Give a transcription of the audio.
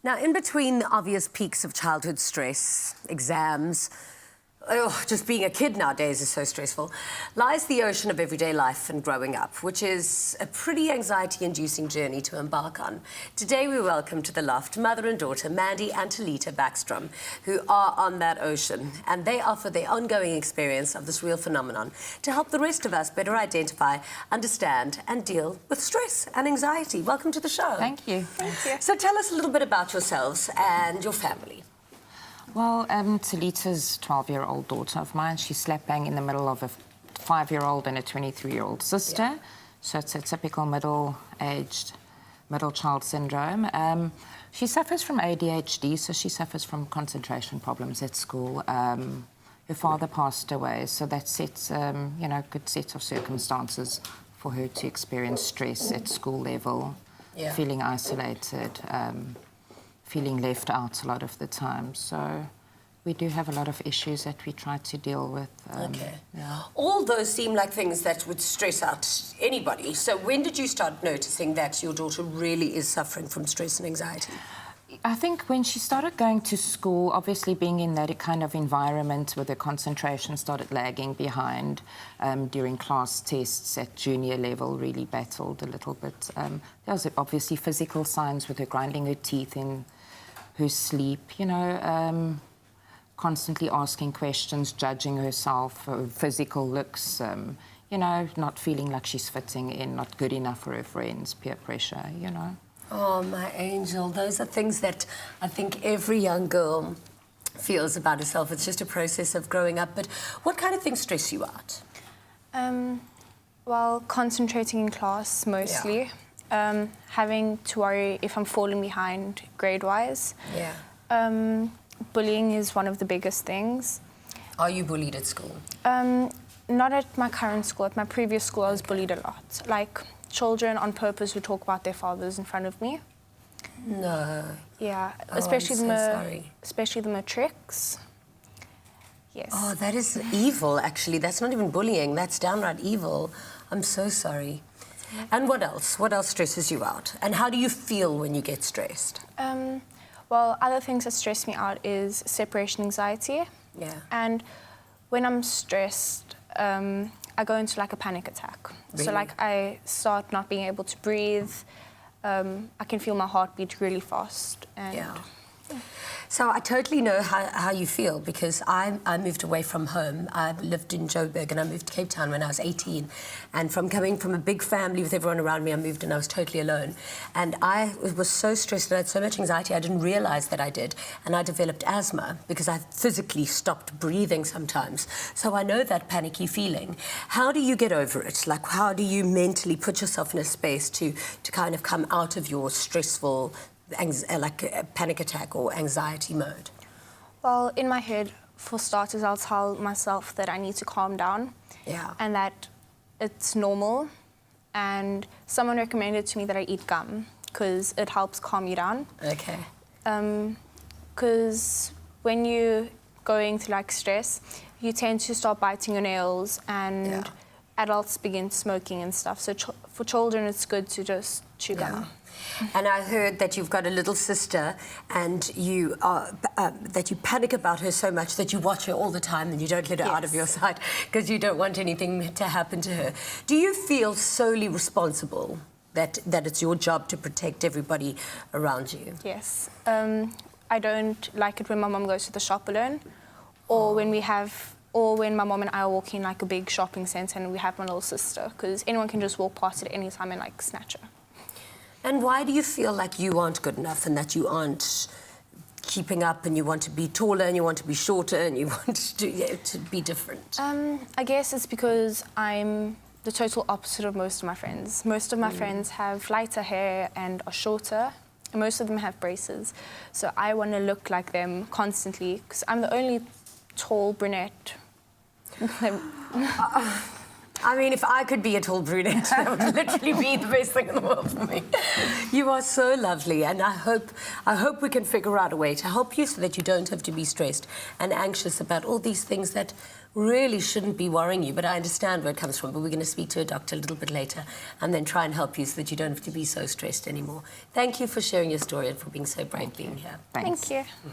Now, in between the obvious peaks of childhood stress, exams, just being a kid nowadays is so stressful, lies the ocean of everyday life and growing up, which is a pretty anxiety-inducing journey to embark on. Today we welcome to the loft mother and daughter Mandy and Talita Backstrom, who are on that ocean, and they offer their ongoing experience of this real phenomenon to help the rest of us better identify, understand and deal with stress and anxiety. Welcome to the show. Thank you. Thank you. So tell us a little bit about yourselves and your family. Well, Talita's 12-year-old daughter of mine. She's slap bang in the middle of a 5-year-old and a 23-year-old sister. Yeah. So it's a typical middle-aged, middle child syndrome. She suffers from ADHD, so she suffers from concentration problems at school. Her father passed away, so that sets, good set of circumstances for her to experience stress at school level, feeling isolated, feeling left out a lot of the time. So we do have a lot of issues that we try to deal with. Yeah. All those seem like things that would stress out anybody. So when did you start noticing that your daughter really is suffering from stress and anxiety? I think when she started going to school, obviously being in that kind of environment where the concentration started lagging behind during class tests at junior level, really battled a little bit. There was obviously physical signs with her grinding her teeth in her sleep, constantly asking questions, judging herself, her physical looks, not feeling like she's fitting in, not good enough for her friends, peer pressure, Oh, my angel. Those are things that I think every young girl feels about herself. It's just a process of growing up. But what kind of things stress you out? Well, concentrating in class mostly. Yeah. Having to worry if I'm falling behind grade-wise. Yeah. Bullying is one of the biggest things. Are you bullied at school? Not at my current school. At my previous school, I was bullied a lot. Like, children on purpose would talk about their fathers in front of me. No. Yeah, Oh, especially the matrics. Yes. Oh, that is evil, actually. That's not even bullying. That's downright evil. I'm so sorry. And what else? What else stresses you out? And how do you feel when you get stressed? Well, other things that stress me out is separation anxiety. Yeah. And when I'm stressed, I go into like a panic attack. Really? So like I start not being able to breathe. I can feel my heart beat really fast. And yeah. So I totally know how you feel, because I moved away from home. I lived in Joburg and I moved to Cape Town when I was 18. And from coming from a big family with everyone around me, I moved and I was totally alone. And I was so stressed and I had so much anxiety, I didn't realize that I did. And I developed asthma because I physically stopped breathing sometimes. So I know that panicky feeling. How do you get over it? Like, how do you mentally put yourself in a space to kind of come out of your stressful like a panic attack or anxiety mode? Well, in my head, for starters, I'll tell myself that I need to calm down. Yeah. And that it's normal. And someone recommended to me that I eat gum because it helps calm you down. Okay. Because when you're going through like stress, you tend to start biting your nails, and adults begin smoking and stuff. So for children, it's good to just chew gum. And I heard that you've got a little sister, and you that you panic about her so much that you watch her all the time and you don't let her out of your sight because you don't want anything to happen to her. Do you feel solely responsible that it's your job to protect everybody around you? Yes. I don't like it when my mum goes to the shop alone, or when my mum and I are walking like a big shopping centre and we have my little sister, because anyone can just walk past at any time and like snatch her. And why do you feel like you aren't good enough and that you aren't keeping up, and you want to be taller and you want to be shorter and you want to be different? I guess it's because I'm the total opposite of most of my friends. Most of my friends have lighter hair and are shorter, and most of them have braces. So I want to look like them constantly because I'm the only tall brunette. I mean, if I could be a tall brunette, that would literally be the best thing in the world for me. You are so lovely, and I hope we can figure out a way to help you so that you don't have to be stressed and anxious about all these things that really shouldn't be worrying you. But I understand where it comes from. But we're going to speak to a doctor a little bit later and then try and help you so that you don't have to be so stressed anymore. Thank you for sharing your story and for being so brave being here. Thanks. Thank you.